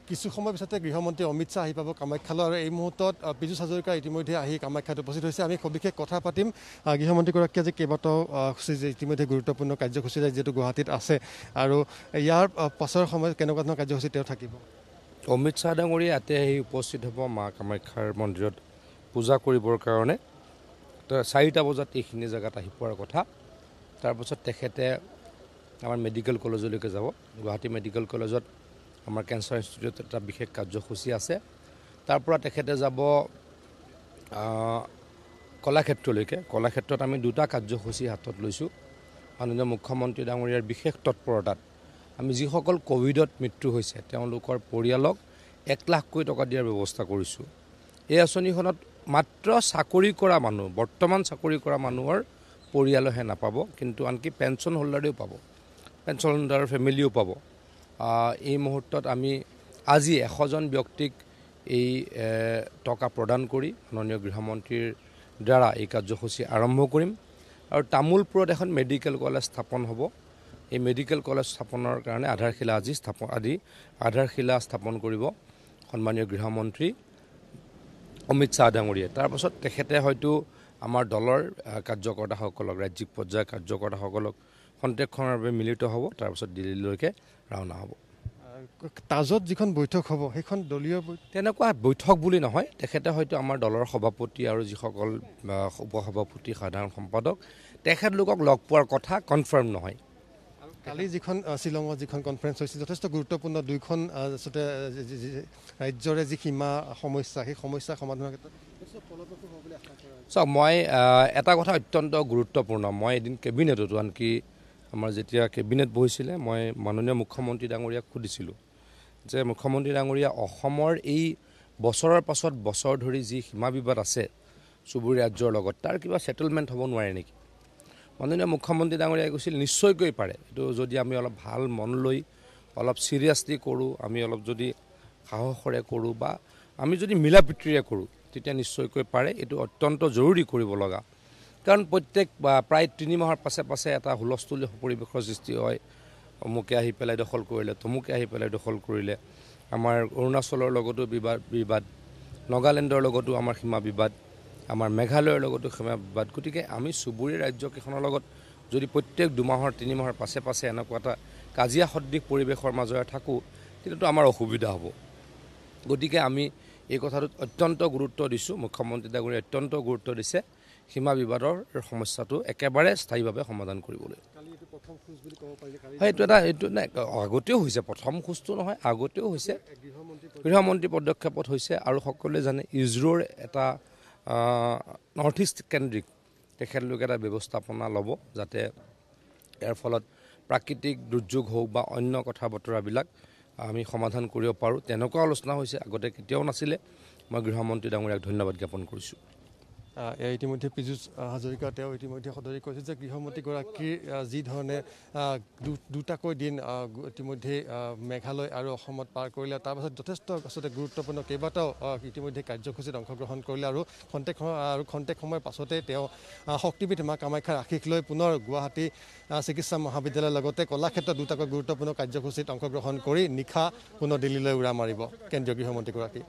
কিছু সময় পিছতে গৃহমন্ত্ৰী অমিত শ্বাহ আহি পাব কামাখ্যালৈ আৰু এই মুহূৰ্তত পীযুষ হাজৰিকা ইতিমধ্যে আহি কামাখ্যাত উপস্থিত হৈছে। আমি সবিশেষ কথা পাতিম। গৃহমন্ত্ৰীগৰাকীয়ে আজি কেইবাটাও ইতিমধ্যে গুৰুত্বপূৰ্ণ কাৰ্যসূচী যিহেতু গুৱাহাটীত আছে আৰু ইয়াৰ পাছৰ সময়ত কেনেকুৱা ধৰণৰ কাৰ্যসূচী তেওঁ থাকিব। অমিত শ্বাহ ডাঙৰীয়া ইয়াতে আহি উপস্থিত হ'ব মা কামাখ্যাৰ মন্দিৰত পূজা কৰিবৰ কাৰণে। 4টা বজাত এইখিনি জেগাত আহি পোৱাৰ কথা। তাৰপাছত তেখেতে আমাৰ মেডিকেল কলেজলৈকে যাব। গুৱাহাটী মেডিকেল কলেজত আমাৰ কেঞ্চাৰ ইনষ্টিটিউটত এটা বিশেষ কাৰ্যসূচী আছে। তাৰ পৰা তেখেতে যাব কলাক্ষেত্ৰলৈকে। কলাক্ষেত্ৰত আমি 2টা কাৰ্যসূচী হাতত লৈছোঁ। মাননীয় মুখ্যমন্ত্ৰী ডাঙৰীয়াৰ বিশেষ তৎপৰতাত আমি যিসকল ক'ভিডত মৃত্যু হৈছে তেওঁলোকৰ পৰিয়ালক 1 লাখকৈ টকা দিয়াৰ ব্যৱস্থা কৰিছোঁ। এই আঁচনিখনত মাত্ৰ চাকৰি কৰা মানুহ, বৰ্তমান চাকৰি কৰা মানুহৰ পৰিয়ালেহে নাপাব, কিন্তু আনকি পেঞ্চন হোল্ডাৰেও পাব, পেঞ্চন হোল্ডাৰৰ ফেমিলিও পাব। এই মুহূৰ্তত আমি আজি 100জন ব্যক্তিক এই টকা প্ৰদান কৰি মাননীয় গৃহমন্ত্ৰীৰ দ্বাৰা এই কাৰ্যসূচী আৰম্ভ কৰিম। আৰু তামোলপুৰত এখন মেডিকেল কলেজ স্থাপন হ'ব। এই মেডিকেল কলেজ স্থাপনৰ কাৰণে আধাৰশিলা স্থাপন কৰিব সন্মানীয় গৃহমন্ত্ৰী অমিত শ্বাহ ডাঙৰীয়াই। তাৰপাছত তেখেতে হয়তো আমাৰ দলৰ কাৰ্যকৰ্তাসকলক, ৰাজ্যিক পৰ্যায়ৰ কাৰ্যকৰ্তাসকলক খন্তেকখনৰ বাবে মিলিত হ'ব। তাৰপাছত দিল্লীলৈকে ৰাওনা হ'ব। তাজত যিখন বৈঠক হ'ব সেইখন দলীয় তেনেকুৱা বৈঠক বুলি নহয়। তেখেতে হয়তো আমাৰ দলৰ সভাপতি আৰু যিসকল উপসভাপতি, সাধাৰণ সম্পাদক, তেখেতলোকক লগ পোৱাৰ কথা কনফাৰ্ম নহয়। কালি যিখন শ্বিলঙত যিখন কনফাৰেন্স হৈছিল যথেষ্ট গুৰুত্বপূৰ্ণ। 2খন আচলতে ৰাজ্যৰে যি সীমা সমস্যা, সেই সমস্যা সমাধানৰ ক্ষেত্ৰত চাওক, মই এটা কথা অত্যন্ত গুৰুত্বপূৰ্ণ। মই এদিন কেবিনেটতো, আনকি আমাৰ যেতিয়া কেবিনেট বহিছিলে, মই মাননীয় মুখ্যমন্ত্ৰী ডাঙৰীয়াক সুধিছিলোঁ যে মুখ্যমন্ত্ৰী ডাঙৰীয়া, অসমৰ এই বছৰৰ পাছত বছৰ ধৰি যি সীমা বিবাদ আছে চুবুৰীয়া ৰাজ্যৰ লগত, তাৰ কিবা ছেটেলমেণ্ট হ'ব নোৱাৰে নেকি? মাননীয় মুখ্যমন্ত্ৰী ডাঙৰীয়াই কৈছিল নিশ্চয়কৈ পাৰে। এইটো যদি আমি অলপ ভাল মন লৈ অলপ চিৰিয়াছলি কৰোঁ, আমি অলপ যদি সাহসৰে কৰোঁ বা আমি যদি মিলা প্ৰীতিৰে কৰোঁ, তেতিয়া নিশ্চয়কৈ পাৰে। এইটো অত্যন্ত জৰুৰী কৰিব লগা। কাৰণ প্ৰায় 3 মাহৰ পাছে পাছে এটা হুলস্থুলীয়া পৰিৱেশৰ সৃষ্টি হয়। অমুকে আহি পেলাই দখল কৰিলে, তমুকে আহি পেলাই দখল কৰিলে। আমাৰ অৰুণাচলৰ লগতো বিবাদ, নাগালেণ্ডৰ লগতো আমাৰ সীমা বিবাদ, আমাৰ মেঘালয়ৰ লগতো সীমা বিবাদ। গতিকে আমি চুবুৰীয়া ৰাজ্যকেইখনৰ লগত যদি প্ৰত্যেক 2 মাহৰ 3 মাহৰ পাছে পাছে এনেকুৱা এটা কাজিয়া সদৃশ পৰিৱেশৰ মাজৰে থাকোঁ, তেতিয়াতো আমাৰ অসুবিধা হ'ব। গতিকে আমি এই কথাটোত অত্যন্ত গুৰুত্ব দিছোঁ। মুখ্যমন্ত্ৰী ডাঙৰীয়াই অত্যন্ত গুৰুত্ব দিছে সীমা বিবাদৰ সমস্যাটো একেবাৰে স্থায়ীভাৱে সমাধান কৰিবলৈ। এইটো নাই, আগতেও হৈছে, প্ৰথম খোজটো নহয়, আগতেও হৈছে, গৃহমন্ত্ৰী পদক্ষেপত হৈছে। আৰু সকলোৱে জানে ইজৰোৰ এটা নৰ্থ ইষ্ট কেন্দ্ৰিক তেখেতলোকে এটা ব্যৱস্থাপনা ল'ব, যাতে ইয়াৰ ফলত প্ৰাকৃতিক দুৰ্যোগ হওক বা অন্য কথা বতৰাবিলাক আমি সমাধান কৰিব পাৰোঁ। তেনেকুৱা আলোচনা হৈছে, আগতে কেতিয়াও নাছিলে। মই গৃহমন্ত্ৰী ডাঙৰীয়াক ধন্যবাদ জ্ঞাপন কৰিছোঁ। ইতিমধ্যে পীযুষ হাজৰিকা তেওঁ ইতিমধ্যে সদৰি কৈছে যে গৃহমন্ত্ৰীগৰাকীৰ যি ধৰণে 2টাকৈ দিন ইতিমধ্যে মেঘালয় আৰু অসমত পাৰ কৰিলে, তাৰপাছত যথেষ্ট আচলতে গুৰুত্বপূৰ্ণ কেইবাটাও ইতিমধ্যে কাৰ্যসূচীত অংশগ্ৰহণ কৰিলে আৰু খন্তেক সময়ৰ পাছতে তেওঁ শক্তিপীঠ মা কামাখ্যাৰ আশীষ লৈ পুনৰ গুৱাহাটী চিকিৎসা মহাবিদ্যালয়ৰ লগতে কলাক্ষেত্ৰত 2টাকৈ গুৰুত্বপূৰ্ণ কাৰ্যসূচীত অংশগ্ৰহণ কৰি নিশা পুনৰ দিল্লীলৈ উৰা মাৰিব কেন্দ্ৰীয় গৃহমন্ত্ৰীগৰাকী।